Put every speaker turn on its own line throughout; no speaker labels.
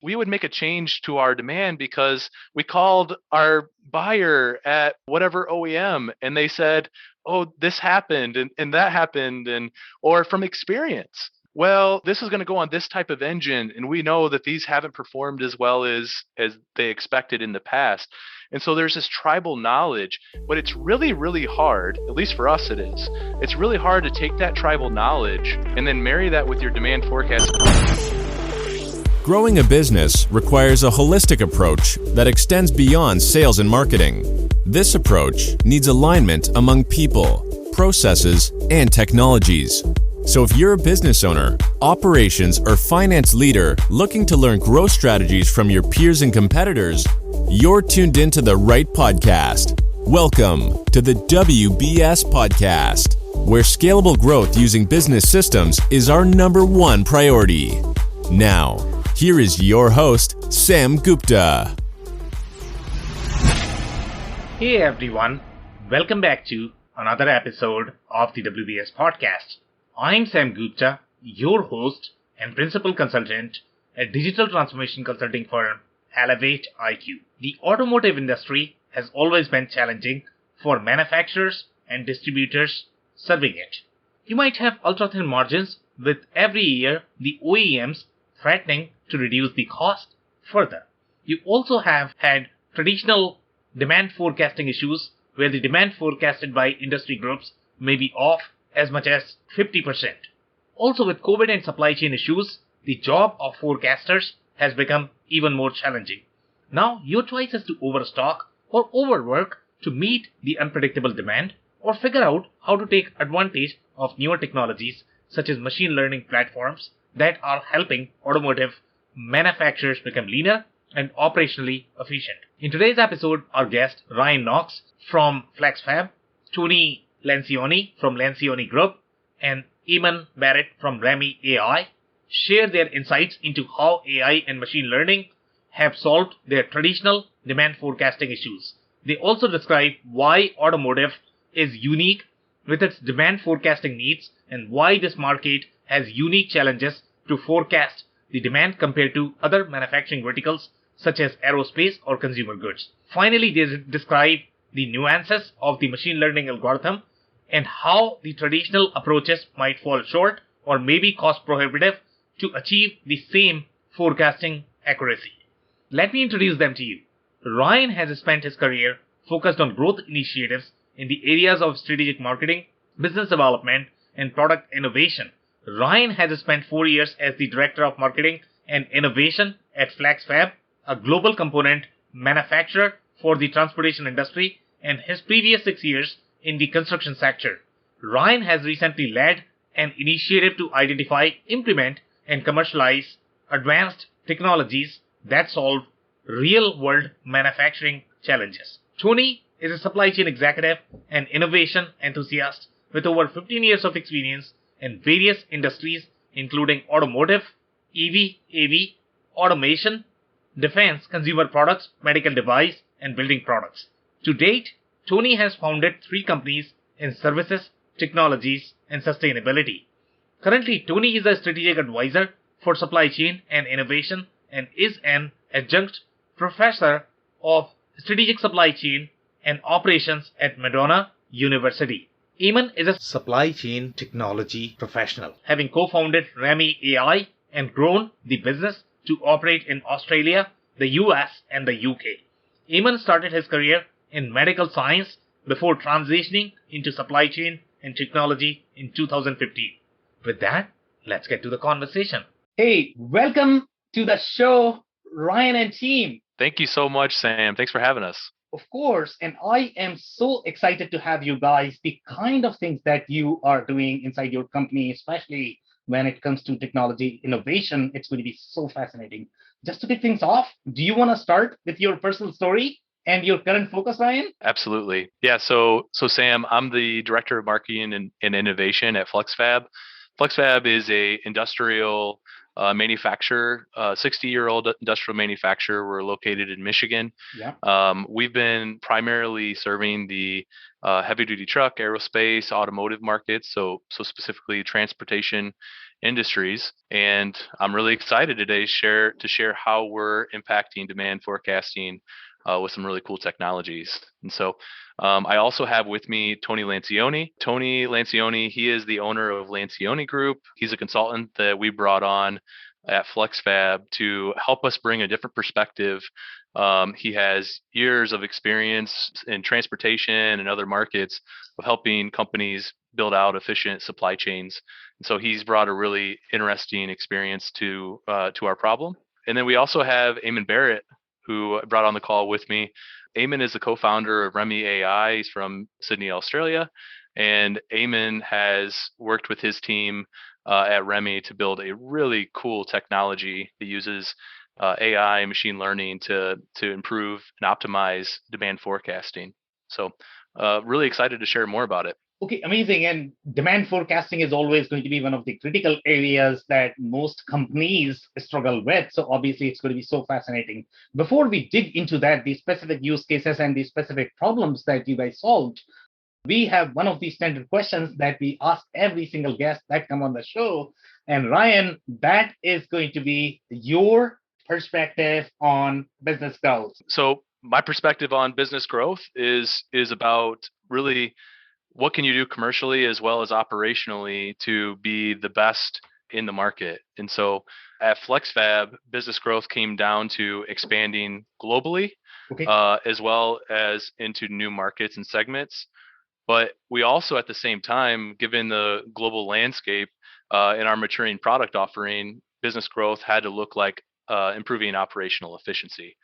we would make a change to our demand because we called our buyer at whatever OEM and they said, oh, this happened and that happened, and or from experience. Well, this is going to go on this type of engine, and we know that these haven't performed as well as they expected in the past. And so there's this tribal knowledge, but it's really, really hard, at least for us it is. It's really hard to take that tribal knowledge and then marry that with your demand forecast.
Growing a business requires a holistic approach that extends beyond sales and marketing. This approach needs alignment among people, processes, and technologies. So if you're a business owner, operations, or finance leader looking to learn growth strategies from your peers and competitors, you're tuned into the right podcast. Welcome to the WBS Podcast, where scalable growth using business systems is our number one priority. Now, here is your host, Sam Gupta.
Hey everyone, welcome back to another episode of the WBS Podcast. I'm Sam Gupta, your host and principal consultant at digital transformation consulting firm Elevate IQ. The automotive industry has always been challenging for manufacturers and distributors serving it. You might have ultra-thin margins, with every year the OEMs threatening to reduce the cost further. You also have had traditional demand forecasting issues where the demand forecasted by industry groups may be off as much as 50%. Also, with COVID and supply chain issues, the job of forecasters has become even more challenging. Now, your choice is to overstock or overwork to meet the unpredictable demand, or figure out how to take advantage of newer technologies such as machine learning platforms that are helping automotive manufacturers become leaner and operationally efficient. In today's episode, our guest Ryan Knox from Flexfab, Tony Lancione from Lancione Group, and Eamonn Barrett from Remi AI share their insights into how AI and machine learning have solved their traditional demand forecasting issues. They also describe why automotive is unique with its demand forecasting needs and why this market has unique challenges to forecast the demand compared to other manufacturing verticals such as aerospace or consumer goods. Finally, they describe the nuances of the machine learning algorithm and how the traditional approaches might fall short or may be cost prohibitive to achieve the same forecasting accuracy. Let me introduce them to you. Ryan has spent his career focused on growth initiatives in the areas of strategic marketing, business development, and product innovation. Ryan has spent 4 years as the Director of Marketing and Innovation at Flexfab, a global component manufacturer for the transportation industry, and his previous 6 years in the construction sector. Ryan has recently led an initiative to identify, implement, and commercialize advanced technologies that solve real-world manufacturing challenges. Tony is a supply chain executive and innovation enthusiast with over 15 years of experience in various industries including automotive, EV, AV, automation, defense, consumer products, medical device, and building products. To date, Tony has founded 3 companies in services, technologies, and sustainability. Currently, Tony is a strategic advisor for supply chain and innovation and is an adjunct professor of strategic supply chain and operations at Madonna University. Eamonn is a supply chain technology professional, having co-founded Remi AI and grown the business to operate in Australia, the US, and the UK. Eamonn started his career in medical science before transitioning into supply chain and technology in 2015. With that, let's get to the conversation. Hey, welcome to the show, Ryan and team.
Thank you so much, Sam. Thanks for having us.
Of course, and I am so excited to have you guys, the kind of things that you are doing inside your company, especially when it comes to technology innovation. It's going to be so fascinating. Just to kick things off, do you want to start with your personal story and your current focus, Ryan?
Absolutely. Yeah. So Sam, I'm the Director of Marketing and Innovation at Flexfab. Flexfab is a industrial manufacturer, 60-year-old industrial manufacturer. We're located in Michigan.
Yeah.
We've been primarily serving the heavy-duty truck, aerospace, automotive markets. So specifically transportation industries. And I'm really excited today to share how we're impacting demand forecasting with some really cool technologies. And so I also have with me Tony Lancione. Tony Lancione, he is the owner of Lancione Group. He's a consultant that we brought on at Flexfab to help us bring a different perspective. He has years of experience in transportation and other markets of helping companies build out efficient supply chains. And so he's brought a really interesting experience to our problem. And then we also have Eamonn Barrett, who I brought on the call with me. Eamonn is the co-founder of Remi AI. He's from Sydney, Australia. And Eamonn has worked with his team at Remi to build a really cool technology that uses AI and machine learning to improve and optimize demand forecasting. So really excited to share more about it.
Okay, amazing. And demand forecasting is always going to be one of the critical areas that most companies struggle with. So obviously, it's going to be so fascinating. Before we dig into that, the specific use cases and the specific problems that you guys solved, we have one of these standard questions that we ask every single guest that come on the show. And Ryan, that is going to be your perspective on business growth.
So my perspective on business growth is about really what can you do commercially as well as operationally to be the best in the market. And so at Flexfab, business growth came down to expanding globally,
Okay.
as well as into new markets and segments. But we also, at the same time, given the global landscape and our maturing product offering, business growth had to look like improving operational efficiency.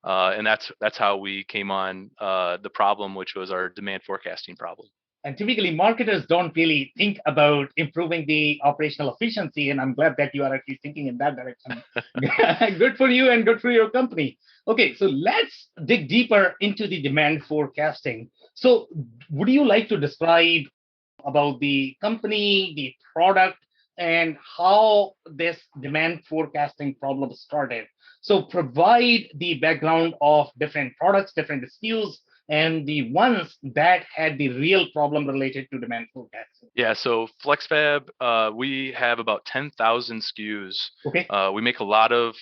And that's how we came on the problem, which was our demand forecasting problem.
And typically, marketers don't really think about improving the operational efficiency. And I'm glad that you are at least thinking in that direction. Good for you and good for your company. Okay, so let's dig deeper into the demand forecasting. So, would you like to describe about the company, the product, and how this demand forecasting problem started? So, provide the background of different products, different SKUs, and the ones that had the real problem related to demand forecasting.
Yeah, so Flexfab, we have about 10,000 SKUs.
Okay.
We make a lot of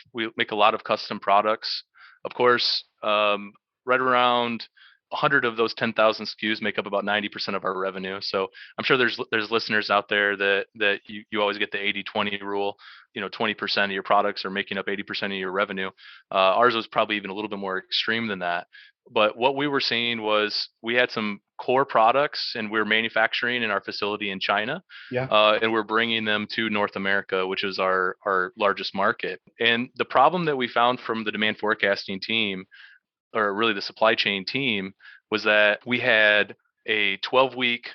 custom products. Of course, right around 100 of those 10,000 SKUs make up about 90% of our revenue. So I'm sure there's listeners out there that you always get the 80-20 rule. 20% of your products are making up 80% of your revenue. Ours was probably even a little bit more extreme than that. But what we were seeing was we had some core products and we're manufacturing in our facility in China.
Yeah.
And we're bringing them to North America, which is our largest market. And the problem that we found from the demand forecasting team, or really the supply chain team, was that we had a 12-week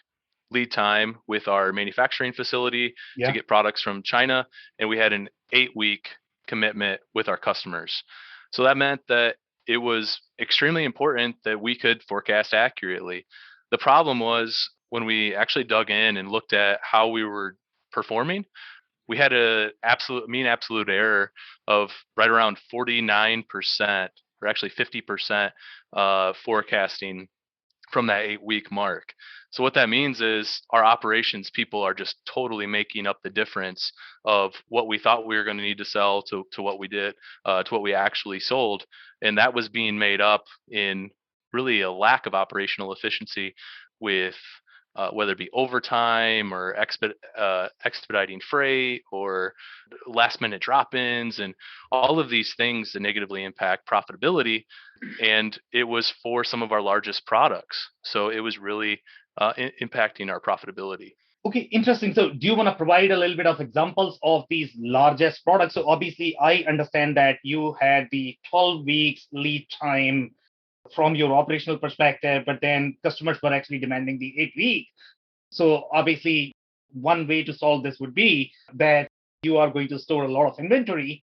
lead time with our manufacturing facility to get products from China, and we had an 8-week commitment with our customers. So that meant that it was extremely important that we could forecast accurately. The problem was when we actually dug in and looked at how we were performing, we had an absolute error of right around 49%, or actually 50% forecasting from that 8-week mark. So what that means is our operations people are just totally making up the difference of what we thought we were going to need to sell to what we did, to what we actually sold. And that was being made up in really a lack of operational efficiency with whether it be overtime or expediting freight or last minute drop-ins and all of these things that negatively impact profitability. And it was for some of our largest products. So it was really impacting our profitability.
Okay, interesting. So do you want to provide a little bit of examples of these largest products? So obviously, I understand that you had the 12 weeks lead time from your operational perspective, but then customers were actually demanding the 8-week. So obviously, one way to solve this would be that you are going to store a lot of inventory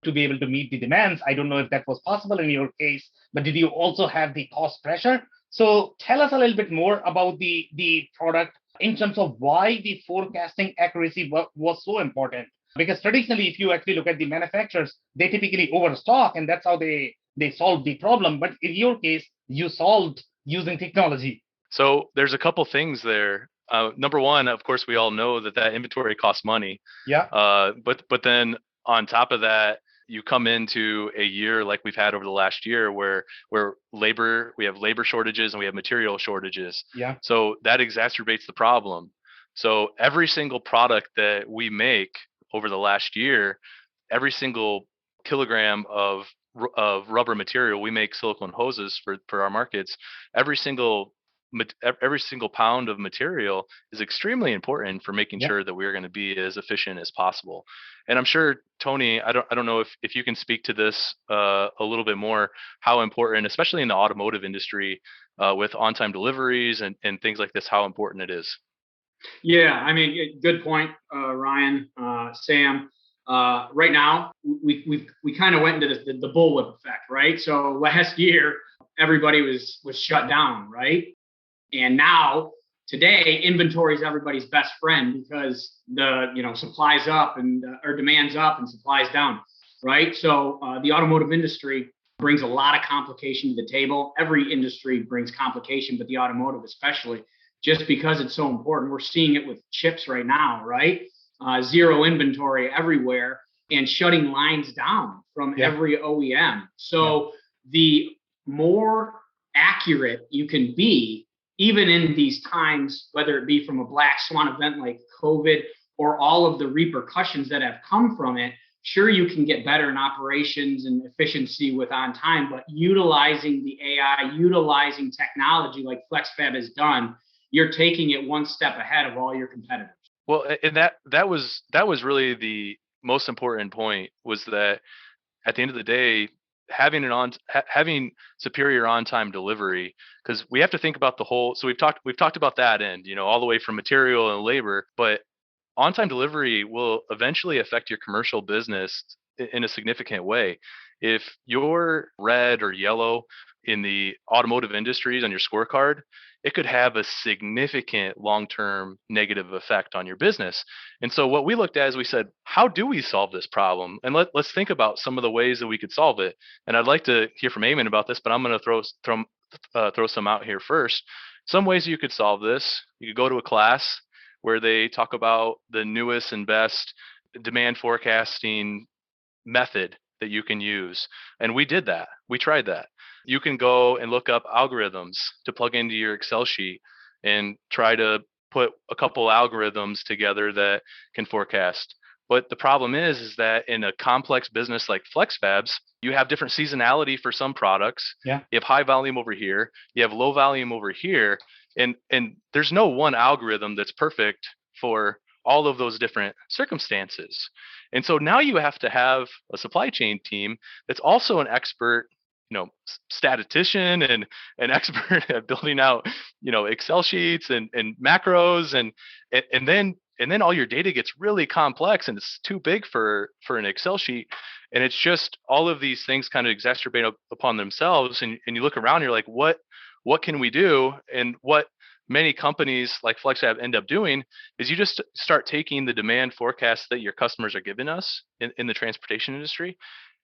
to be able to meet the demands. I don't know if that was possible in your case, but did you also have the cost pressure? So tell us a little bit more about the product in terms of why the forecasting accuracy was so important. Because traditionally, if you actually look at the manufacturers, they typically overstock, and that's how they solve the problem. But in your case, you solved using technology.
So there's a couple things there. Number one, of course, we all know that inventory costs money.
Yeah.
But then on top of that, you come into a year like we've had over the last year where we have labor shortages and we have material shortages.
Yeah.
So that exacerbates the problem. So every single product that we make over the last year, every single kilogram of rubber material, we make silicone hoses for our markets. Every single every single pound of material is extremely important for making
Yeah.
sure that we're going to be as efficient as possible. And I'm sure, Tony, I don't know if you can speak to this a little bit more, how important, especially in the automotive industry, with on-time deliveries and things like this, how important it is.
Yeah, I mean, good point, Ryan, Sam. Right now, we kind of went into the bullwhip effect, right? So last year, everybody was shut down, right? And now, today, inventory is everybody's best friend because the supply's up and or demand's up and supply's down, right? So the automotive industry brings a lot of complication to the table. Every industry brings complication, but the automotive especially, just because it's so important. We're seeing it with chips right now, right? Zero inventory everywhere and shutting lines down from every OEM. So the more accurate you can be, even in these times, whether it be from a black swan event like COVID or all of the repercussions that have come from it, sure, you can get better in operations and efficiency with on time, but utilizing the AI, utilizing technology like Flexfab has done, you're taking it one step ahead of all your competitors.
Well, and that was really the most important point, was that at the end of the day, having superior on-time delivery, because we have to think about the whole. So we've talked about that end, all the way from material and labor, but on-time delivery will eventually affect your commercial business in a significant way. If you're red or yellow in the automotive industries on your scorecard, it could have a significant long-term negative effect on your business. And so what we looked at is we said, how do we solve this problem? And let's think about some of the ways that we could solve it. And I'd like to hear from Eamonn about this, but I'm going to throw some out here first. Some ways you could solve this: you could go to a class where they talk about the newest and best demand forecasting method that you can use. And we did that. We tried that. You can go and look up algorithms to plug into your Excel sheet and try to put a couple algorithms together that can forecast. But the problem is that in a complex business like Flexfabs, you have different seasonality for some products.
Yeah.
You have high volume over here. You have low volume over here. And there's no one algorithm that's perfect for all of those different circumstances. And so now you have to have a supply chain team that's also an expert, statistician and an expert at building out, Excel sheets and macros, and then all your data gets really complex and it's too big for an Excel sheet. And it's just all of these things kind of exacerbate upon themselves. And you look around, you're like, what can we do? And what many companies like Flexfab end up doing is you just start taking the demand forecasts that your customers are giving us in the transportation industry,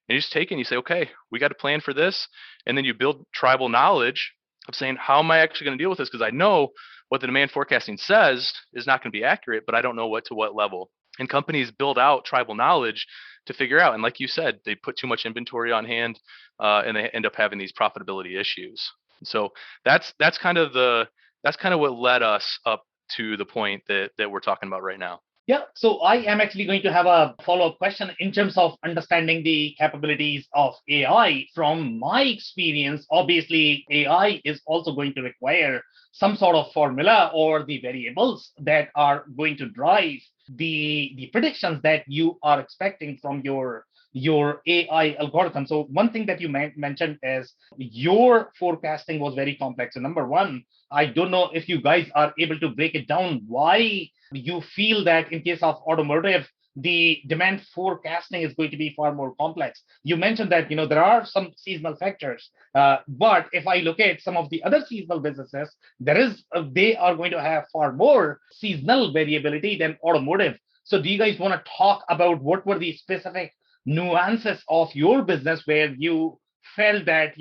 and you just take it and you say, okay, we got a plan for this. And then you build tribal knowledge of saying, how am I actually going to deal with this? Because I know what the demand forecasting says is not going to be accurate, but I don't know what level. And companies build out tribal knowledge to figure out. And like you said, they put too much inventory on hand, and they end up having these profitability issues. So that's kind of what led us up to the point that we're talking about right now.
Yeah, so I am actually going to have a follow-up question in terms of understanding the capabilities of AI. From my experience, obviously, AI is also going to require some sort of formula or the variables that are going to drive the predictions that you are expecting from your AI algorithm. So one thing that you mentioned is your forecasting was very complex. So number one, I don't know if you guys are able to break it down why you feel that in case of automotive, the demand forecasting is going to be far more complex. You mentioned that there are some seasonal factors, but if I look at some of the other seasonal businesses, they are going to have far more seasonal variability than automotive. So do you guys want to talk about what were the specific nuances of your business where you felt that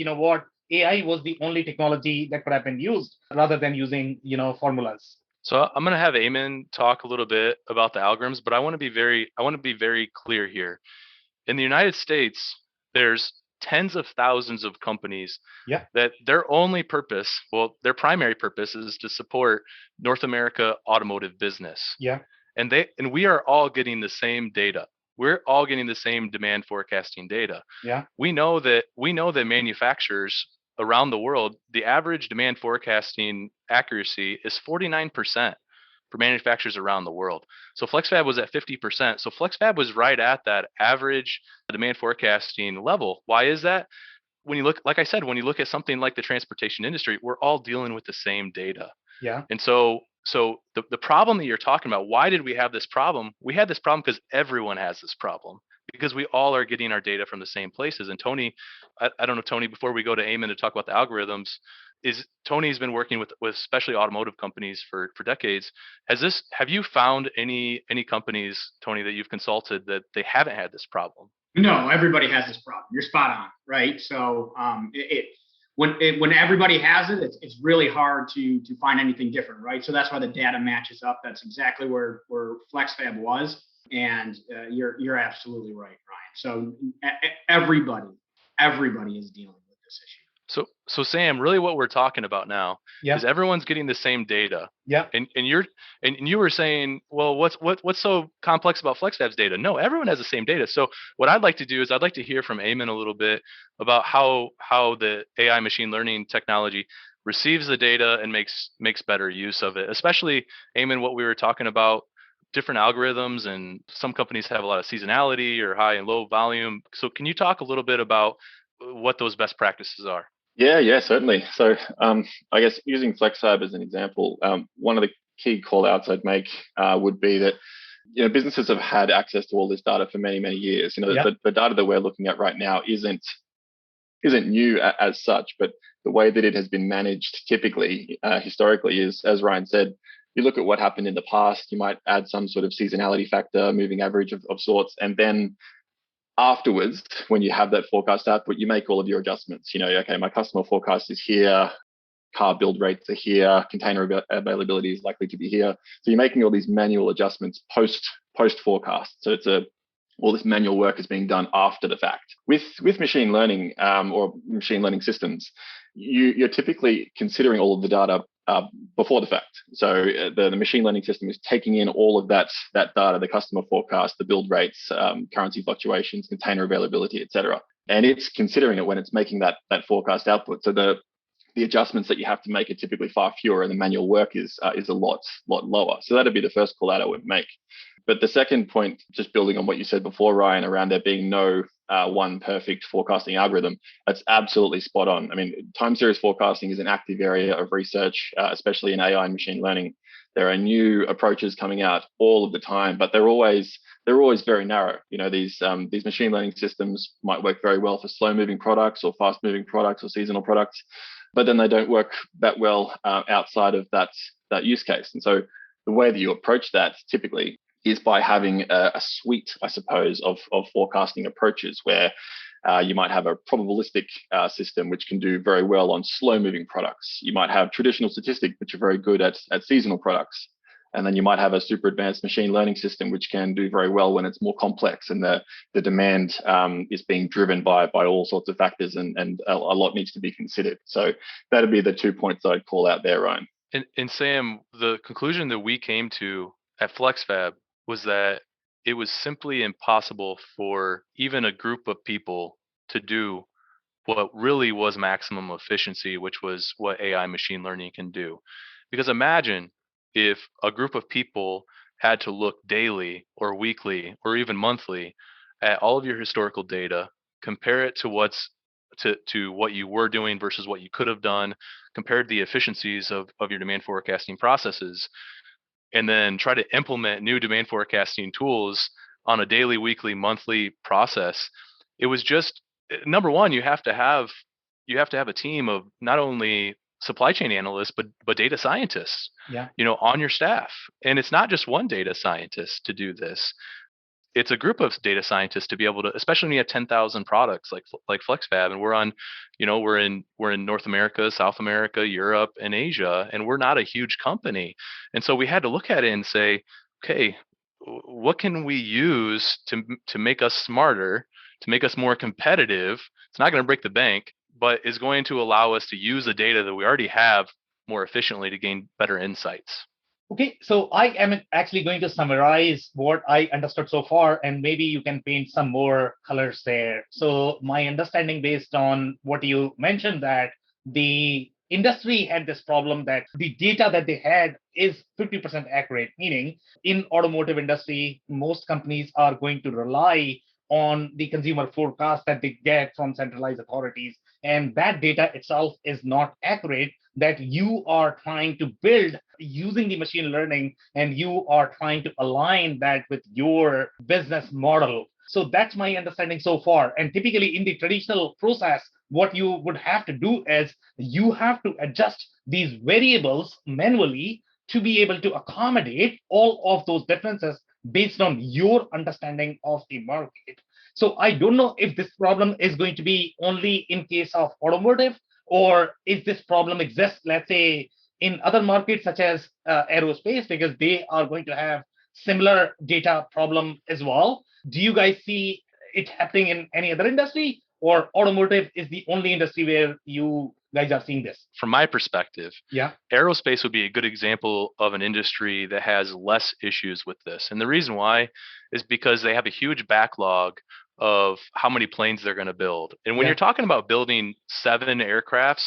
AI was the only technology that could have been used rather than using formulas?
So I'm going to have Eamon talk a little bit about the algorithms, but I want to be very clear here. In the United States, there's tens of thousands of companies
Yeah.
that their primary purpose is to support North America automotive business.
Yeah.
And we are all getting the same data. We're all getting the same demand forecasting data.
Yeah.
We know that manufacturers around the world, the average demand forecasting accuracy is 49% for manufacturers around the world. So Flexfab was at 50%. So Flexfab was right at that average demand forecasting level. Why is that? When you look, like I said, when you look at something like the transportation industry, we're all dealing with the same data.
Yeah.
And so the problem that you're talking about, why did we have this problem? We had this problem because everyone has this problem, because we all are getting our data from the same places. And Tony, I don't know, Tony, before we go to Eamon to talk about the algorithms, is Tony's been working with especially automotive companies for decades. Have you found any companies, Tony, that you've consulted that they haven't had this problem?
No, everybody has this problem. You're spot on, right? So when everybody has it, it's really hard to find anything different, right? So that's why the data matches up. That's exactly where FlexFab was, and you're absolutely right, Ryan. So everybody is dealing with this issue.
So Sam, really what we're talking about now is everyone's getting the same data.
Yeah.
And you were saying, well, what's so complex about FlexFab's data? No, everyone has the same data. So what I'd like to do is I'd like to hear from Eamon a little bit about how the AI machine learning technology receives the data and makes better use of it. Especially, Eamon, what we were talking about, different algorithms, and some companies have a lot of seasonality or high and low volume. So can you talk a little bit about what those best practices are?
Yeah, certainly. So, I guess using FlexFab as an example, one of the key call outs I'd make would be that businesses have had access to all this data for many, many years. The data that we're looking at right now isn't new as such, but the way that it has been managed typically historically is, as Ryan said, you look at what happened in the past, you might add some sort of seasonality factor, moving average of sorts, and then afterwards, when you have that forecast output, you make all of your adjustments. Okay, my customer forecast is here, car build rates are here, container availability is likely to be here. So you're making all these manual adjustments post forecast. So all this manual work is being done after the fact. With machine learning or machine learning systems, you're typically considering all of the data before the fact. So the machine learning system is taking in all of that data, the customer forecast, the build rates, currency fluctuations, container availability, etc. And it's considering it when it's making that forecast output. So the adjustments that you have to make are typically far fewer, and the manual work is a lot lower. So that'd be the first call out I would make. But the second point, just building on what you said before, Ryan, around there being no one perfect forecasting algorithm, that's absolutely spot on. I mean, time series forecasting is an active area of research, especially in AI and machine learning. There are new approaches coming out all of the time, but they're always very narrow. These machine learning systems might work very well for slow moving products or fast moving products or seasonal products, but then they don't work that well outside of that use case. And so the way that you approach that typically is by having a suite, I suppose, of forecasting approaches where you might have a probabilistic system, which can do very well on slow-moving products. You might have traditional statistics, which are very good at seasonal products. And then you might have a super advanced machine learning system, which can do very well when it's more complex and the demand is being driven by all sorts of factors, and a lot needs to be considered. So that'd be the 2 points I'd call out there, Ryan.
And Sam, the conclusion that we came to at FlexFab was that it was simply impossible for even a group of people to do what really was maximum efficiency, which was what AI machine learning can do. Because imagine if a group of people had to look daily or weekly or even monthly at all of your historical data, compare it to what you were doing versus what you could have done, compared the efficiencies of your demand forecasting processes, and then try to implement new demand forecasting tools on a daily, weekly, monthly process. It was just, number one, you have to have a team of not only supply chain analysts but data scientists, on your staff. And it's not just one data scientist to do this. it's a group of data scientists to be able to, especially when you have 10,000 products like Flexfab, and we're in North America, South America, Europe, and Asia, and we're not a huge company, and so we had to look at it and say, okay, what can we use to make us smarter, to make us more competitive? It's not going to break the bank, but is going to allow us to use the data that we already have more efficiently to gain better insights.
Okay, so I am actually going to summarize what I understood so far, and maybe you can paint some more colors there. So my understanding based on what you mentioned, that the industry had this problem that the data that they had is 50% accurate, meaning in automotive industry, most companies are going to rely on the consumer forecast that they get from centralized authorities. And that data itself is not accurate, that you are trying to build using the machine learning, and you are trying to align that with your business model. So that's my understanding so far. And typically in the traditional process, what you would have to do is you have to adjust these variables manually to be able to accommodate all of those differences based on your understanding of the market. So I don't know if this problem is going to be only in case of automotive, or is this problem exists, let's say, in other markets such as aerospace, because they are going to have similar data problem as well. Do you guys see it happening in any other industry, or automotive is the only industry where you guys are seeing this?
From my perspective,
Yeah.
Aerospace would be a good example of an industry that has less issues with this. And the reason why is because they have a huge backlog of how many planes they're going to build. And when you're talking about building 7 aircrafts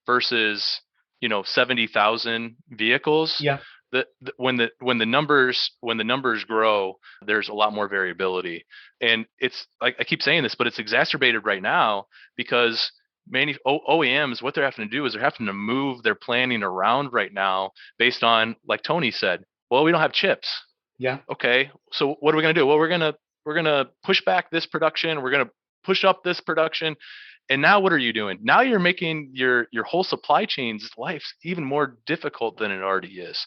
versus, 70,000 vehicles, when the numbers grow, there's a lot more variability. And it's like I keep saying this, but it's exacerbated right now because OEMs, what they're having to do is they're having to move their planning around right now based on, like Tony said, well, we don't have chips.
Yeah.
Okay, so what are we going to do? Well, we're going to push back this production. We're going to push up this production. And now what are you doing? Now you're making your whole supply chain's life even more difficult than it already is.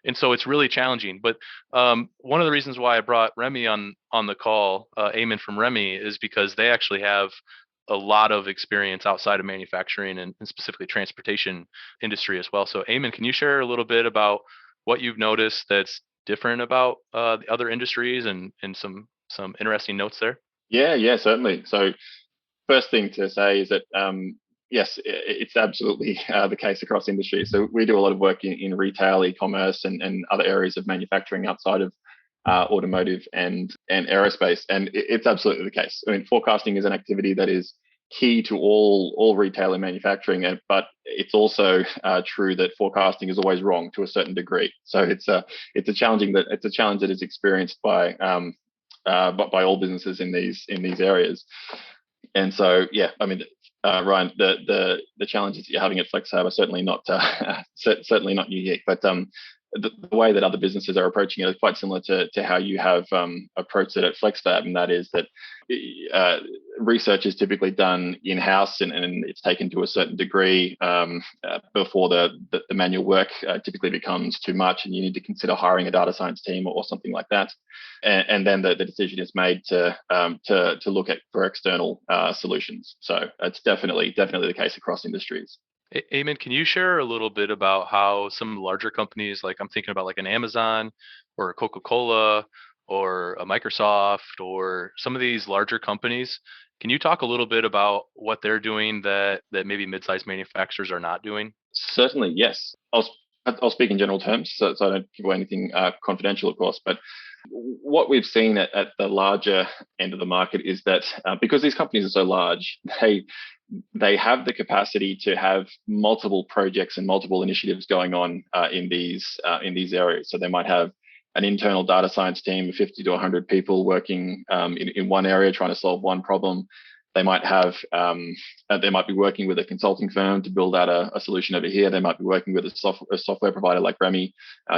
And so it's really challenging. But one of the reasons why I brought Remi on the call, Eamonn from Remi, is because they actually have a lot of experience outside of manufacturing and specifically transportation industry as well. So Eamonn, can you share a little bit about what you've noticed that's different about the other industries and some interesting notes there?
Yeah, certainly. So first thing to say is that yes, it's absolutely the case across industries. So we do a lot of work in retail, e-commerce, and other areas of manufacturing outside of automotive and aerospace, and it's absolutely the case. I mean, forecasting is an activity that is key to all retail and manufacturing, but it's also true that forecasting is always wrong to a certain degree. So it's a challenge that is experienced by all businesses in these areas. And so, yeah, I mean, Ryan, the challenges that you're having at Flexfab are certainly not unique, but the way that other businesses are approaching it is quite similar to how you have approached it at Flexfab, and that is that research is typically done in-house, and it's taken to a certain degree before the manual work typically becomes too much, and you need to consider hiring a data science team or something like that, and then the decision is made to look at for external solutions. So it's definitely the case across industries.
Eamonn, can you share a little bit about how some larger companies, like I'm thinking about like an Amazon or a Coca-Cola or a Microsoft or some of these larger companies, can you talk a little bit about what they're doing that maybe mid-sized manufacturers are not doing?
Certainly, yes. I'll speak in general terms, so I don't give away anything confidential, of course. But what we've seen at the larger end of the market is that because these companies are so large, they have the capacity to have multiple projects and multiple initiatives going on in these areas. So they might have an internal data science team of 50 to 100 people working in one area trying to solve one problem. They might be working with a consulting firm to build out a solution over here. They might be working with a software provider like Remi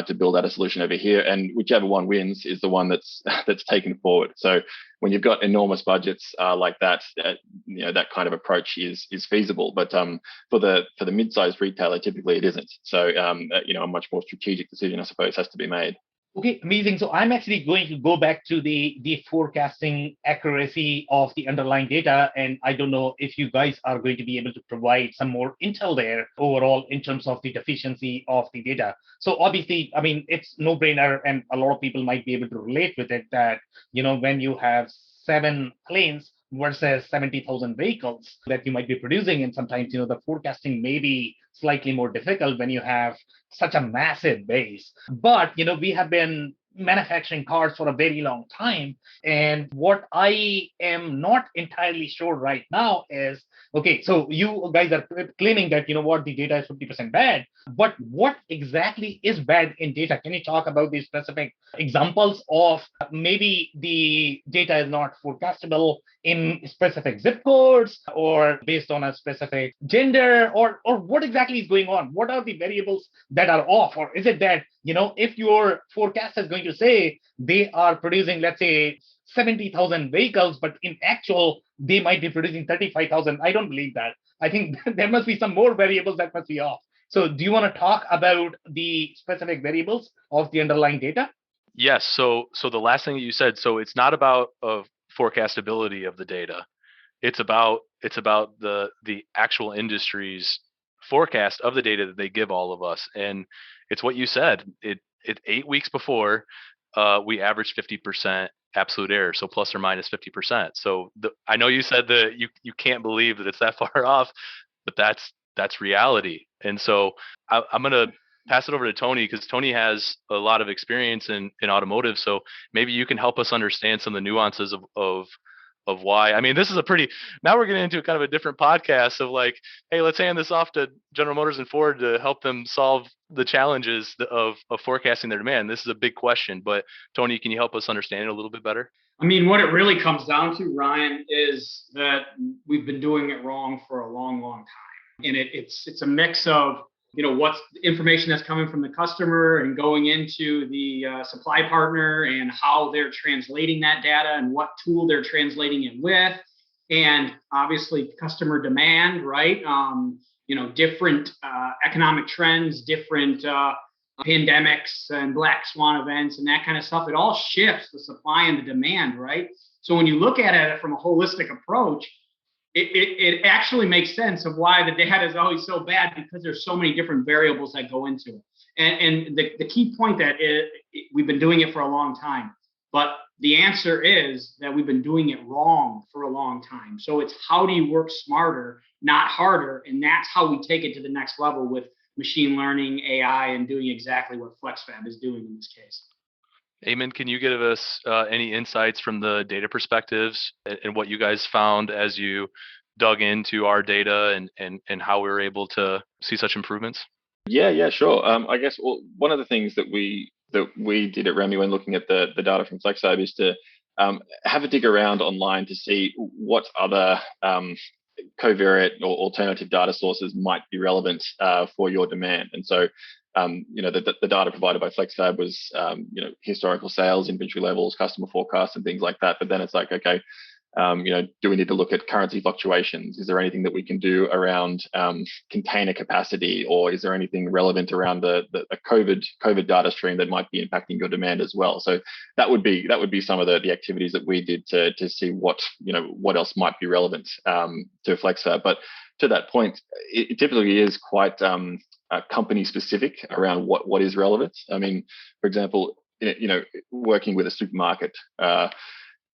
to build out a solution over here. And whichever one wins is the one that's taken forward. So when you've got enormous budgets like that, that kind of approach is feasible. But for the mid-sized retailer, typically it isn't. So a much more strategic decision, I suppose, has to be made.
Okay, amazing. So I'm actually going to go back to the forecasting accuracy of the underlying data, and I don't know if you guys are going to be able to provide some more intel there overall in terms of the deficiency of the data. So obviously, I mean, it's no brainer, and a lot of people might be able to relate with it that when you have 7 planes versus 70,000 vehicles that you might be producing, and sometimes the forecasting may be slightly more difficult when you have such a massive base. But we have been manufacturing cars for a very long time. And what I am not entirely sure right now is, okay, so you guys are claiming that what, the data is 50% bad. But what exactly is bad in data? Can you talk about the specific examples of maybe the data is not forecastable in specific zip codes or based on a specific gender, or what exactly is going on? What are the variables that are off? Or is it that, if your forecast is going to say they are producing, let's say, 70,000 vehicles, but in actual, they might be producing 35,000? I don't believe that. I think there must be some more variables that must be off. So do you want to talk about the specific variables of the underlying data?
Yes. So the last thing that you said, so it's not about forecastability of the data. It's about the actual industry's forecast of the data that they give all of us. And it's what you said. It 8 weeks before we averaged 50% absolute error, so plus or minus 50%. So I know you said that you can't believe that it's that far off, but that's reality. And so I'm gonna pass it over to Tony because Tony has a lot of experience in automotive. So maybe you can help us understand some of the nuances of why. I mean, this is a pretty, now we're getting into kind of a different podcast of like, hey, let's hand this off to General Motors and Ford to help them solve the challenges of forecasting their demand. This is a big question, but Tony, can you help us understand it a little bit better?
I mean, what it really comes down to, Ryan, is that we've been doing it wrong for a long, long time, and it's a mix of what's the information that's coming from the customer and going into the supply partner, and how they're translating that data and what tool they're translating it with, and obviously customer demand, right? Different economic trends, different pandemics and black swan events and that kind of stuff. It all shifts the supply and the demand, right? So when you look at it from a holistic approach, it actually makes sense of why the data is always so bad, because there's so many different variables that go into it. And the key point that we've been doing it for a long time, but the answer is that we've been doing it wrong for a long time. So it's how do you work smarter, not harder? And that's how we take it to the next level with machine learning, AI, and doing exactly what Flexfab is doing in this case.
Eamonn, can you give us any insights from the data perspectives and what you guys found as you dug into our data and how we were able to see such improvements?
Yeah, sure. I guess one of the things that we did at Remi when looking at the data from Flexfab is to have a dig around online to see what other covariate or alternative data sources might be relevant for your demand. And so, the data provided by Flexfab was, historical sales, inventory levels, customer forecasts, and things like that. But then it's like, okay, do we need to look at currency fluctuations? Is there anything that we can do around container capacity, or is there anything relevant around the COVID data stream that might be impacting your demand as well? So that would be some of the activities that we did to see what else might be relevant to Flexfab. But to that point, it typically is quite company specific around what is relevant. I mean, for example, working with a supermarket.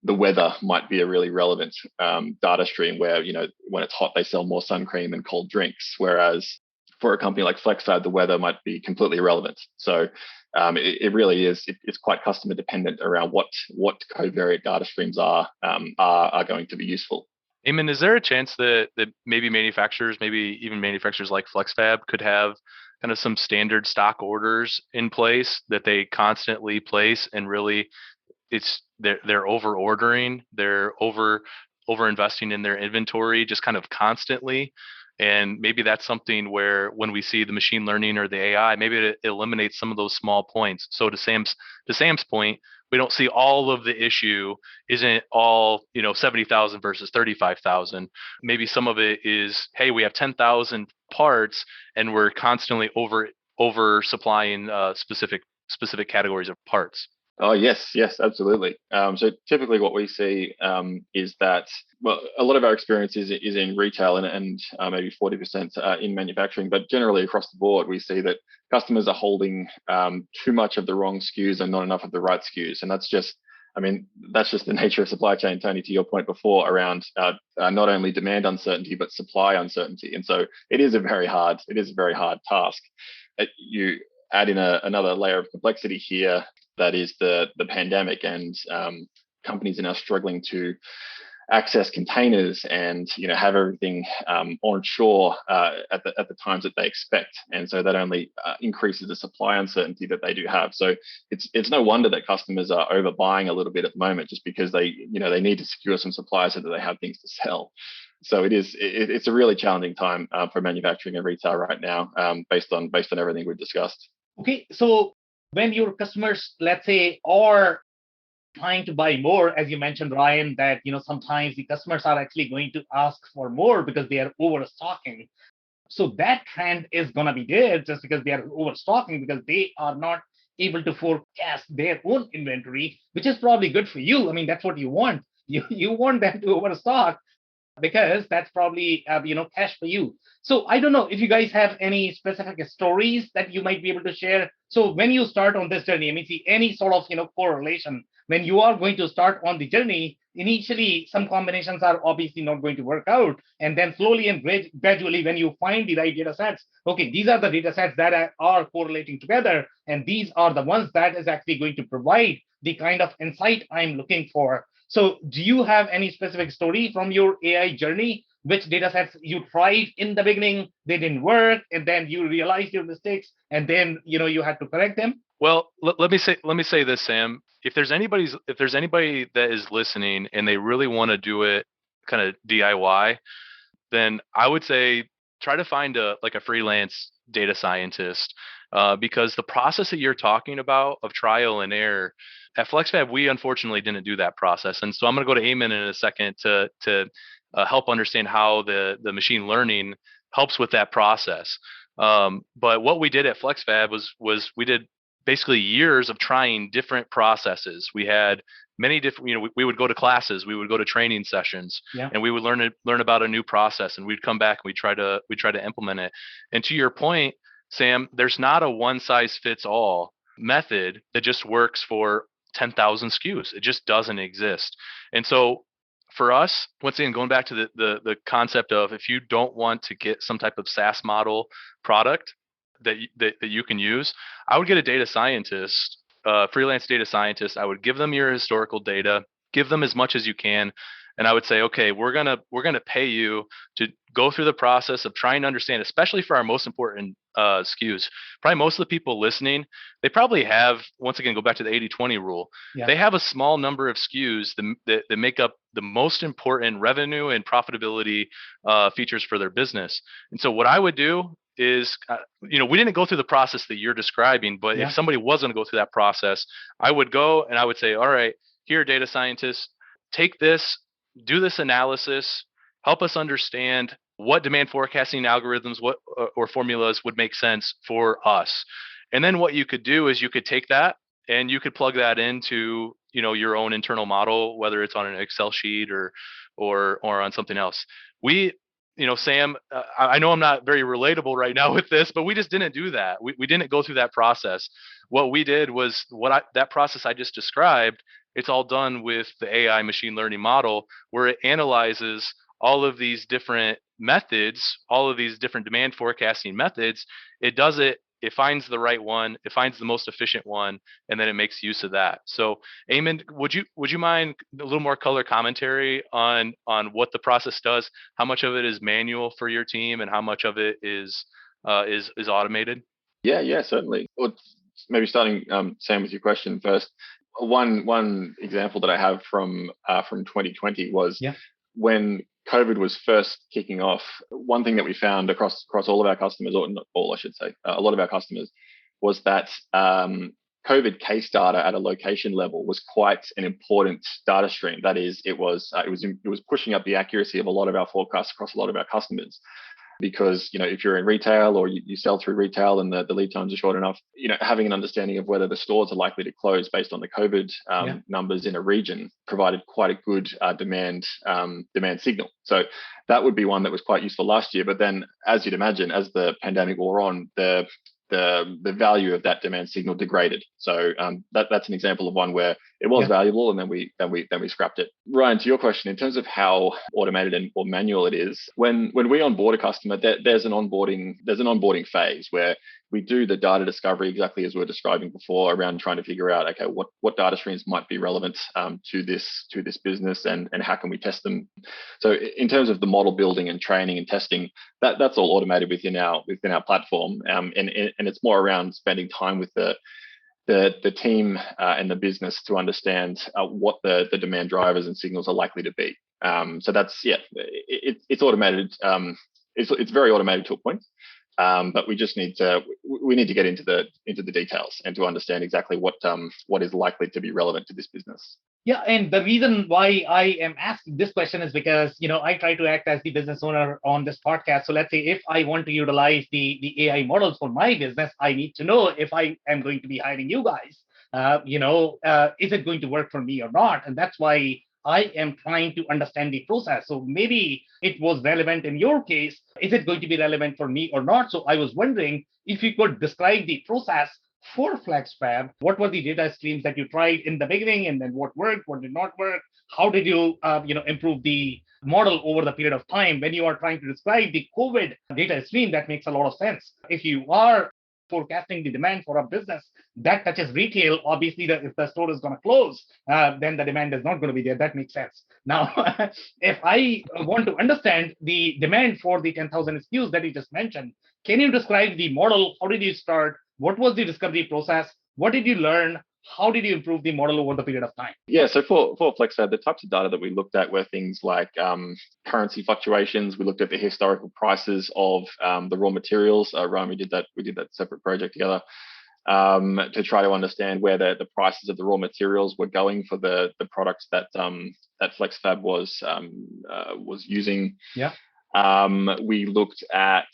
The weather might be a really relevant data stream where, when it's hot, they sell more sun cream and cold drinks. Whereas for a company like Flexfab, the weather might be completely irrelevant. So it really is, it's quite customer dependent around what covariate data streams are going to be useful.
Eamonn, is there a chance that maybe even manufacturers like Flexfab could have kind of some standard stock orders in place that they constantly place, and really they're over ordering, they're over investing in their inventory just kind of constantly? And maybe that's something where when we see the machine learning or the AI, maybe it eliminates some of those small points. So to Sam's point, we don't see all of the issue isn't all 70,000 versus 35,000. Maybe some of it is, hey, we have 10,000 parts and we're constantly over supplying specific specific categories of parts?
Oh, yes, yes, absolutely. So typically what we see is that, well, a lot of our experience is in retail and maybe 40% in manufacturing, but generally across the board, we see that customers are holding too much of the wrong SKUs and not enough of the right SKUs. And that's just, I mean, that's just the nature of supply chain, Tony, to your point before around not only demand uncertainty, but supply uncertainty. And so it is a very hard task. You add in another layer of complexity here, that is the pandemic, and companies are now struggling to access containers and have everything onshore at the times that they expect, and so that only increases the supply uncertainty that they do have. So it's no wonder that customers are overbuying a little bit at the moment, just because they need to secure some supplies so that they have things to sell. So it's a really challenging time for manufacturing and retail right now, based on everything we've discussed.
Okay, so when your customers, let's say, are trying to buy more, as you mentioned, Ryan, that sometimes the customers are actually going to ask for more because they are overstocking. So that trend is going to be there just because they are overstocking, because they are not able to forecast their own inventory, which is probably good for you. I mean, that's what you want. You want them to overstock, because that's probably cash for you. So I don't know if you guys have any specific stories that you might be able to share. So when you start on this journey, I mean, see any sort of correlation when you are going to start on the journey. Initially, some combinations are obviously not going to work out, and then slowly and gradually, when you find the right data sets, okay, these are the data sets that are correlating together, and these are the ones that is actually going to provide the kind of insight I'm looking for. So do you have any specific story from your AI journey? Which data sets you tried in the beginning, they didn't work, and then you realized your mistakes, and then you had to correct them?
Well, let me say this, Sam. If there's anybody that is listening and they really want to do it kind of DIY, then I would say try to find a freelance data scientist, because the process that you're talking about of trial and error at Flexfab, we unfortunately didn't do that process. And so I'm going to go to Eamonn in a second to help understand how the machine learning helps with that process. But what we did at Flexfab was we did basically years of trying different processes. We had many different, we would go to classes, we would go to training sessions,
Yeah.
and we would learn about a new process, and we'd come back and we try to implement it. And to your point, Sam, there's not a one size fits all method that just works for 10,000 SKUs. It just doesn't exist. And so for us, once again, going back to the concept of, if you don't want to get some type of SaaS model product that you can use, I would get a data scientist, freelance data scientist. I would give them your historical data, give them as much as you can, and I would say, okay, we're gonna pay you to go through the process of trying to understand, especially for our most important SKUs. Probably most of the people listening, they probably have, once again, go back to the 80-20 rule.
Yeah.
They have a small number of SKUs that make up the most important revenue and profitability features for their business. And so what I would do is, we didn't go through the process that you're describing, but
Yeah.
if somebody was going to go through that process, I would go and I would say, all right, here, data scientists, take this, do this analysis, help us understand what demand forecasting algorithms, or formulas would make sense for us. And then what you could do is you could take that and you could plug that into, your own internal model, whether it's on an Excel sheet or on something else. Sam, I know I'm not very relatable right now with this, but we just didn't do that. We didn't go through that process. What we did was that process I just described. It's all done with the AI machine learning model, where it analyzes all of these different methods, all of these different demand forecasting methods. It does it. It finds the right one. It finds the most efficient one, and then it makes use of that. So, Eamonn, would you mind a little more color commentary on what the process does? How much of it is manual for your team, and how much of it is automated?
Yeah, certainly. Well, maybe starting, Sam, with your question first. One example that I have from 2020 was,
yeah,
when COVID was first kicking off. One thing that we found across all of our customers, or not all, I should say, a lot of our customers, was that COVID case data at a location level was quite an important data stream. That is, it was pushing up the accuracy of a lot of our forecasts across a lot of our customers. because, if you're in retail or you sell through retail and the lead times are short enough, having an understanding of whether the stores are likely to close based on the COVID numbers in a region provided quite a good demand signal. So that would be one that was quite useful last year. But then, as you'd imagine, as the pandemic wore on, the value of that demand signal degraded. So that's an example of one where it was valuable, and then we scrapped it. Ryan, to your question, in terms of how automated or manual it is, when we onboard a customer, there's an onboarding phase where we do the data discovery exactly as we were describing before, around trying to figure out, okay, what data streams might be relevant to this business, and how can we test them. So in terms of the model building and training and testing, that's all automated within our platform, and it's more around spending time with the team and the business to understand what the demand drivers and signals are likely to be. So that's it's automated. It's very automated to a point. But we need to get into the details and to understand exactly what is likely to be relevant to this business.
Yeah, and the reason why I am asking this question is because, I try to act as the business owner on this podcast. So let's say if I want to utilize the AI models for my business, I need to know if I am going to be hiring you guys. Is it going to work for me or not? And that's why I am trying to understand the process. So maybe it was relevant in your case. Is it going to be relevant for me or not? So I was wondering if you could describe the process for Flexfab. What were the data streams that you tried in the beginning, and then what worked, what did not work? How did you, improve the model over the period of time? When you are trying to describe the COVID data stream, that makes a lot of sense. If you are forecasting the demand for a business that touches retail, obviously, if the store is going to close, then the demand is not going to be there. That makes sense. Now, if I want to understand the demand for the 10,000 SKUs that you just mentioned, can you describe the model? How did you start? What was the discovery process? What did you learn? How did you improve the model over the period of time?
Yeah, so for Flexfab, the types of data that we looked at were things like currency fluctuations. We looked at the historical prices of the raw materials. Ryan, we did that separate project together to try to understand where the prices of the raw materials were going for the products that Flexfab was using.
Yeah.
We looked at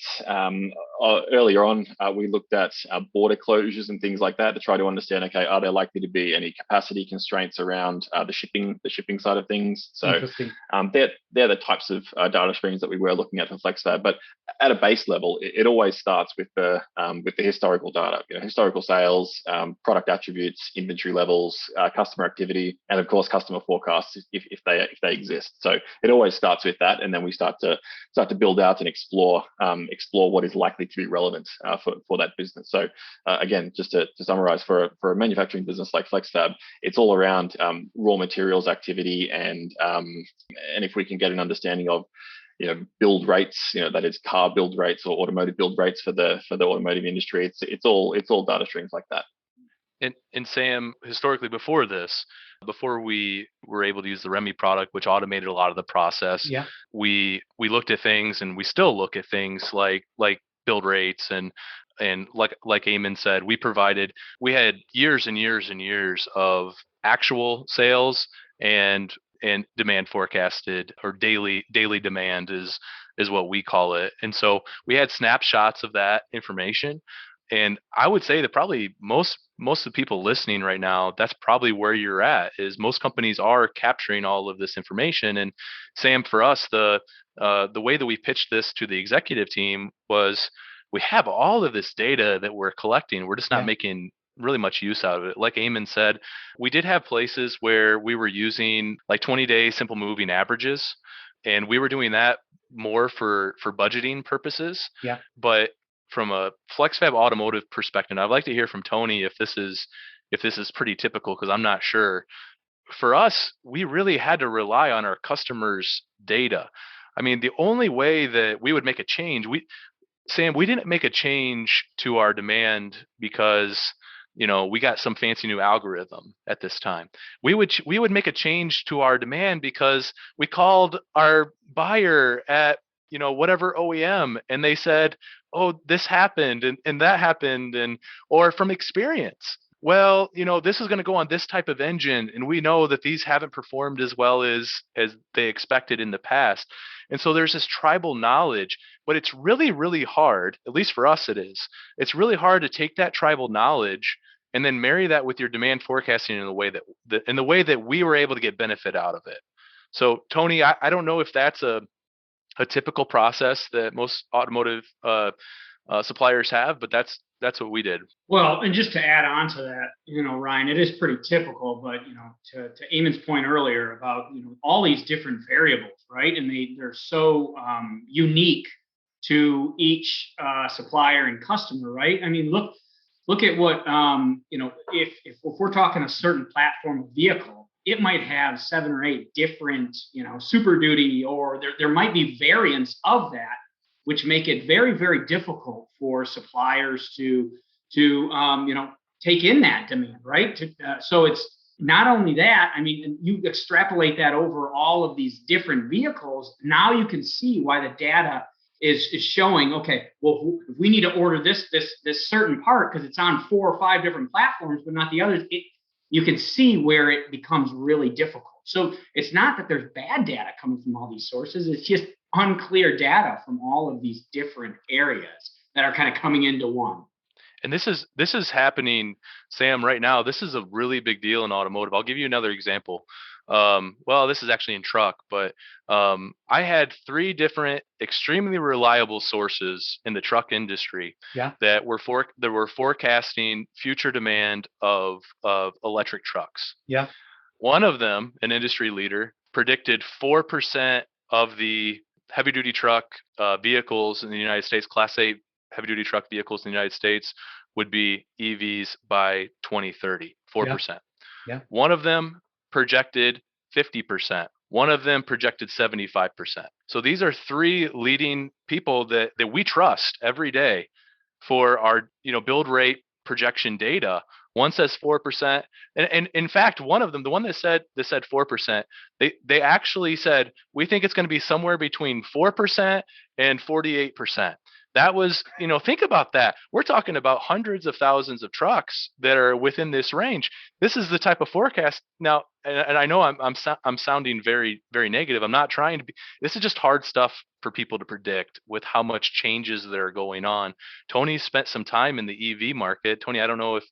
earlier on. We looked at border closures and things like that to try to understand. Okay, are there likely to be any capacity constraints around the shipping side of things? So they're the types of data streams that we were looking at for Flexfab. But at a base level, it always starts with the historical data, historical sales, product attributes, inventory levels, customer activity, and of course customer forecasts if they exist. So it always starts with that, and then we start to build out and explore what is likely to be relevant for that business. So again, just to summarize, for a manufacturing business like Flexfab, it's all around raw materials activity, and if we can get an understanding of build rates, that is car build rates or automotive build rates for the automotive industry, it's all data streams like that.
And Sam, historically before we were able to use the Remi product, which automated a lot of the process, we looked at things, and we still look at things like build rates, and like Eamonn said, we had years and years and years of actual sales and demand forecasted, or daily demand is what we call it. And so we had snapshots of that information. And I would say that probably most of the people listening right now, that's probably where you're at, is most companies are capturing all of this information. And Sam, for us, the way that we pitched this to the executive team was, we have all of this data that we're collecting. We're just not making really much use out of it. Like Eamonn said, we did have places where we were using like 20-day simple moving averages, and we were doing that more for budgeting purposes.
Yeah.
But from a Flexfab automotive perspective, I'd like to hear from Tony if this is pretty typical, because I'm not sure. For us, we really had to rely on our customers' data. I mean, the only way that we would make a change, Sam, we didn't make a change to our demand because we got some fancy new algorithm at this time. We would make a change to our demand because we called our buyer at whatever OEM, and they said, oh, this happened and that happened, or from experience, well, this is going to go on this type of engine, and we know that these haven't performed as well as they expected in the past. And so there's this tribal knowledge, but it's really, really hard, at least for us it is. It's really hard to take that tribal knowledge and then marry that with your demand forecasting in the way that we were able to get benefit out of it. So Tony, I don't know if that's a typical process that most automotive suppliers have, but that's what we did.
Well, and just to add on to that, Ryan, it is pretty typical, but to Eamonn's point earlier about all these different variables, right? And they're so unique to each supplier and customer, right? I mean, look at what if we're talking a certain platform of vehicle, it might have 7 or 8 different Super Duty, or there might be variants of that, which make it very, very difficult for suppliers to take in that demand, right? So it's not only that. I mean, you extrapolate that over all of these different vehicles. Now you can see why the data is showing. Okay, well, if we need to order this certain part because it's on 4 or 5 different platforms, but not the others, you can see where it becomes really difficult. So it's not that there's bad data coming from all these sources. It's just unclear data from all of these different areas that are kind of coming into one.
And this is happening, Sam, right now. This is a really big deal in automotive. I'll give you another example. Well, this is actually in truck, but I had 3 different extremely reliable sources in the truck industry that were forecasting future demand of electric trucks.
Yeah.
One of them, an industry leader, predicted 4% of the heavy duty truck vehicles in the United States, Class 8 heavy duty truck vehicles in the United States, would be EVs by 2030, 4%.
Yeah.
One of them projected 50%. One of them projected 75%. So these are 3 leading people that we trust every day for our build rate projection data. One says 4%, and in fact, one of them, the one that said 4%, they actually said we think it's going to be somewhere between 4% and 48%. That was, think about that. We're talking about hundreds of thousands of trucks that are within this range. This is the type of forecast now, and I know I'm sounding very, very negative. I'm not trying to be. This is just hard stuff for people to predict with how much changes that are going on. Tony spent some time in the EV market. Tony, I don't know if.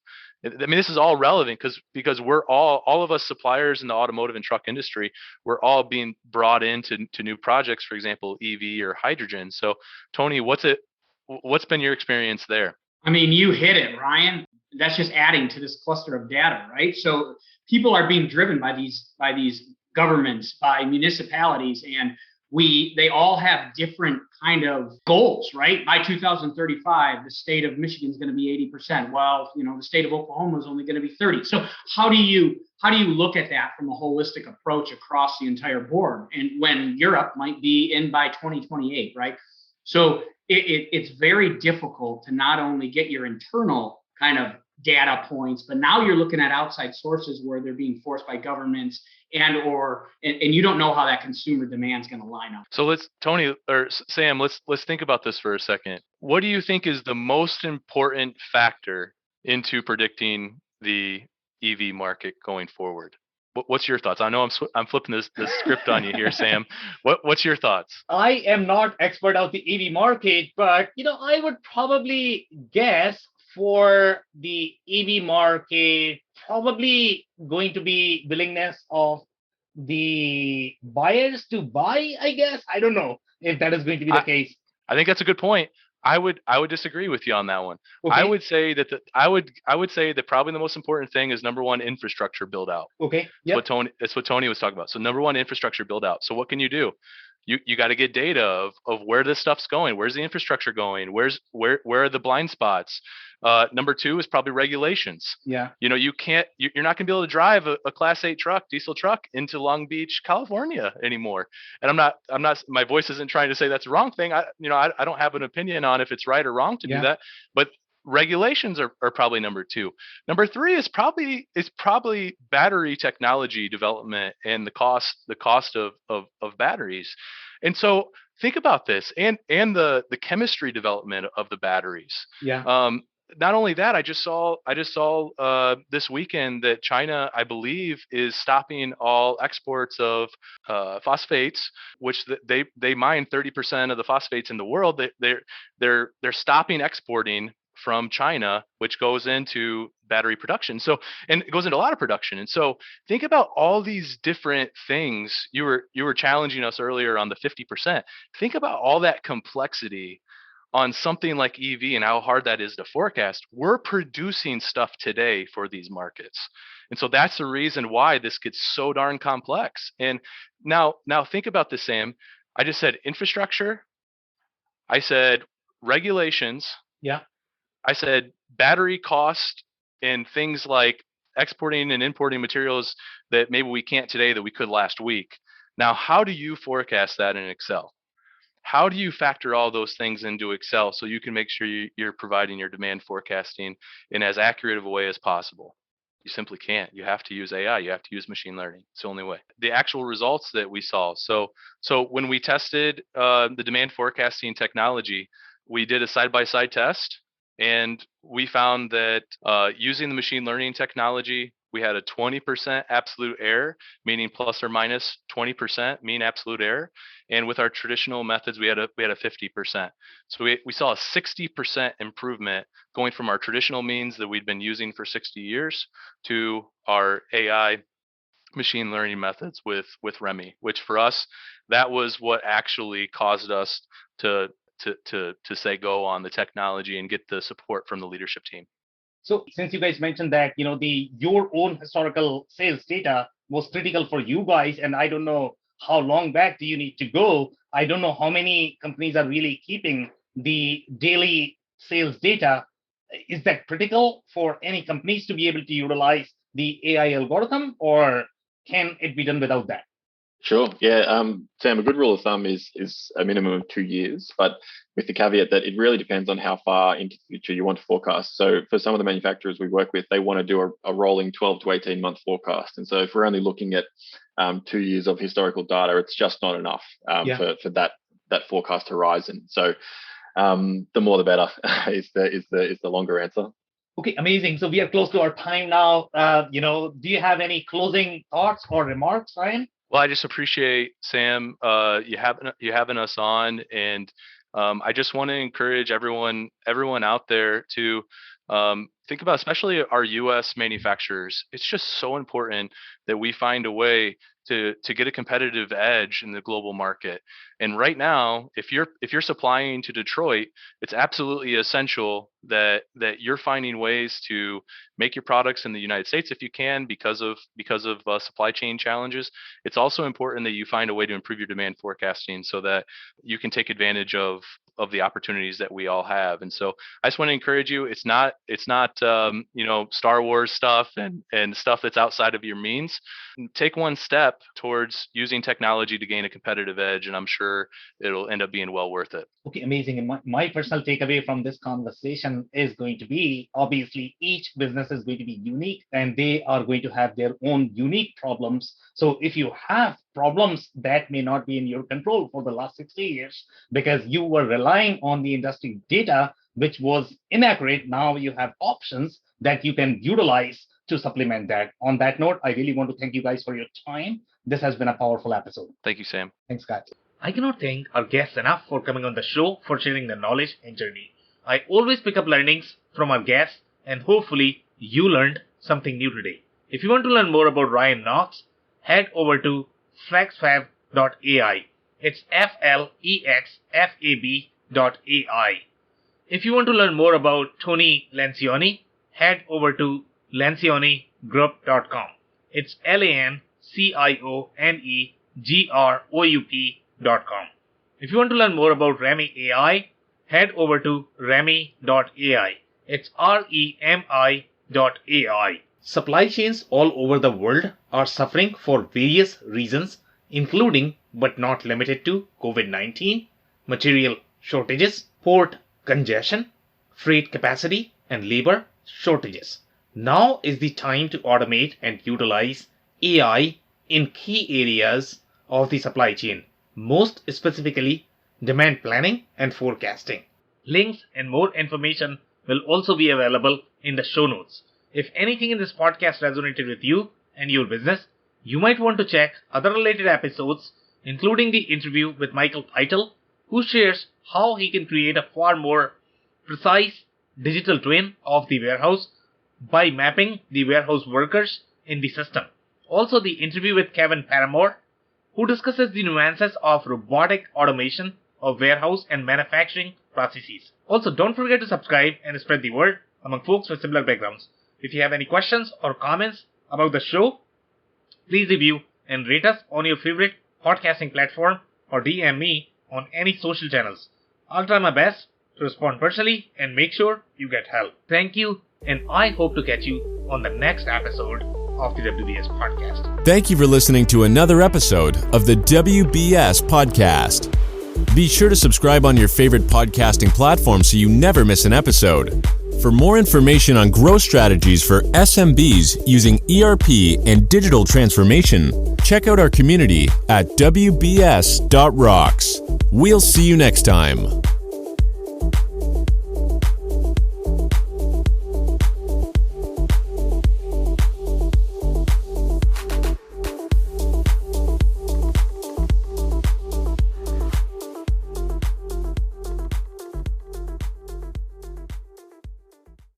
I mean, this is all relevant because we're all of us suppliers in the automotive and truck industry, we're all being brought into new projects, for example, EV or hydrogen. So, Tony, what's been your experience there?
I mean, you hit it, Ryan. That's just adding to this cluster of data, right? So people are being driven by these governments, by municipalities, and they all have different kind of goals, right? By 2035, the state of Michigan is going to be 80%. Well, the state of Oklahoma is only going to be 30. So how do you look at that from a holistic approach across the entire board? And when Europe might be in by 2028, right? So it's very difficult to not only get your internal kind of data points, but now you're looking at outside sources where they're being forced by governments and you don't know how that consumer demand is going to line up.
So Tony or Sam, let's think about this for a second. What do you think is the most important factor into predicting the EV market going forward? What's your thoughts? I know I'm flipping this script on you here, Sam. What's your thoughts?
I am not expert of the EV market, but I would probably guess for the EV market, probably going to be willingness of the buyers to buy, I guess. I don't know if that is going to be the case.
I think that's a good point. I would disagree with you on that one.
Okay.
I would say that I would say that probably the most important thing is number one, infrastructure build out.
Okay. Yeah.
That's what Tony was talking about. So number one, infrastructure build out. So what can you do? You got to get data of where this stuff's going. Where's the infrastructure going? Where are the blind spots? Number 2 is probably regulations.
Yeah.
You're not going to be able to drive a Class 8 diesel truck into Long Beach, California anymore. And I'm not. My voice isn't trying to say that's the wrong thing. I don't have an opinion on if it's right or wrong to do that. But regulations are probably number 2. Number 3 is probably battery technology development and the cost of batteries. And so think about this and the chemistry development of the batteries.
Yeah.
not only that, I just saw this weekend that China, I believe, is stopping all exports of phosphates, which they mine 30% of the phosphates in the world. They're stopping exporting from China, which goes into battery production. So, and it goes into a lot of production. And so think about all these different things. You were challenging us earlier on the 50%. Think about all that complexity on something like EV and how hard that is to forecast. We're producing stuff today for these markets. And so that's the reason why this gets so darn complex. And now think about this, Sam. I just said infrastructure. I said regulations.
Yeah.
I said battery cost and things like exporting and importing materials that maybe we can't today that we could last week. Now, how do you forecast that in Excel? How do you factor all those things into Excel so you can make sure you're providing your demand forecasting in as accurate of a way as possible? You simply can't. You have to use AI. You have to use machine learning. It's the only way. The actual results that we saw. So when we tested the demand forecasting technology, we did a side-by-side test, and we found that using the machine learning technology, we had a 20% absolute error, meaning plus or minus 20% mean absolute error. And with our traditional methods, we had a 50%. So we saw a 60% improvement going from our traditional means that we'd been using for 60 years to our AI machine learning methods with Remi, which for us, that was what actually caused us to say go on the technology and get the support from the leadership team.
So since you guys mentioned that, your own historical sales data was critical for you guys, and I don't know how long back do you need to go. I don't know how many companies are really keeping the daily sales data. Is that critical for any companies to be able to utilize the AI algorithm, or can it be done without that?
Sure. Yeah. Sam, a good rule of thumb is a minimum of 2 years, but with the caveat that it really depends on how far into the future you want to forecast. So for some of the manufacturers we work with, they want to do a rolling 12 to 18 month forecast. And so if we're only looking at 2 years of historical data, it's just not enough for that forecast horizon. So the more the better is the longer answer.
Okay, amazing. So we are close to our time now. Do you have any closing thoughts or remarks, Ryan?
Well, I just appreciate, Sam, you having us on, and I just want to encourage everyone out there to think about, especially our U.S. manufacturers. It's just so important that we find a way to get a competitive edge in the global market. And right now, if you're supplying to Detroit, it's absolutely essential that you're finding ways to make your products in the United States if you can, because of supply chain challenges. It's also important that you find a way to improve your demand forecasting so that you can take advantage of the opportunities that we all have. And so I just want to encourage you. It's not Star Wars stuff and stuff that's outside of your means. Take one step towards using technology to gain a competitive edge, and I'm sure it'll end up being well worth it.
Okay, amazing. And my personal takeaway from this conversation is going to be, obviously, each business is going to be unique and they are going to have their own unique problems. So if you have problems that may not be in your control for the last 60 years because you were relying on the industry data, which was inaccurate, now you have options that you can utilize to supplement that. On that note, I really want to thank you guys for your time. This has been a powerful episode.
Thank you, Sam.
Thanks, guys. I cannot thank our guests enough for coming on the show, for sharing their knowledge and journey. I always pick up learnings from our guests, and hopefully you learned something new today. If you want to learn more about Ryan Knox, head over to flexfab.ai. It's FLEXFAB.ai. If you want to learn more about Tony Lancione, head over to lancionegroup.com. It's LANCIONEGROUP.com. If you want to learn more about Remi AI, head over to remi.ai. It's REMI.ai. Supply chains all over the world are suffering for various reasons, including but not limited to COVID-19, material shortages, port congestion, freight capacity, and labor shortages. Now is the time to automate and utilize AI in key areas of the supply chain, most specifically demand planning and forecasting. Links and more information will also be available in the show notes. If anything in this podcast resonated with you and your business, you might want to check other related episodes, including the interview with Michael Peitel, who shares how he can create a far more precise digital twin of the warehouse by mapping the warehouse workers in the system. Also, the interview with Kevin Paramore, who discusses the nuances of robotic automation of warehouse and manufacturing processes. Also, don't forget to subscribe and spread the word among folks with similar backgrounds. If you have any questions or comments about the show, please review and rate us on your favorite podcasting platform or DM me on any social channels. I'll try my best to respond personally and make sure you get help. Thank you, and I hope to catch you on the next episode of the WBS Podcast.
Thank you for listening to another episode of the WBS Podcast. Be sure to subscribe on your favorite podcasting platform so you never miss an episode. For more information on growth strategies for SMBs using ERP and digital transformation, check out our community at WBS.rocks. We'll see you next time.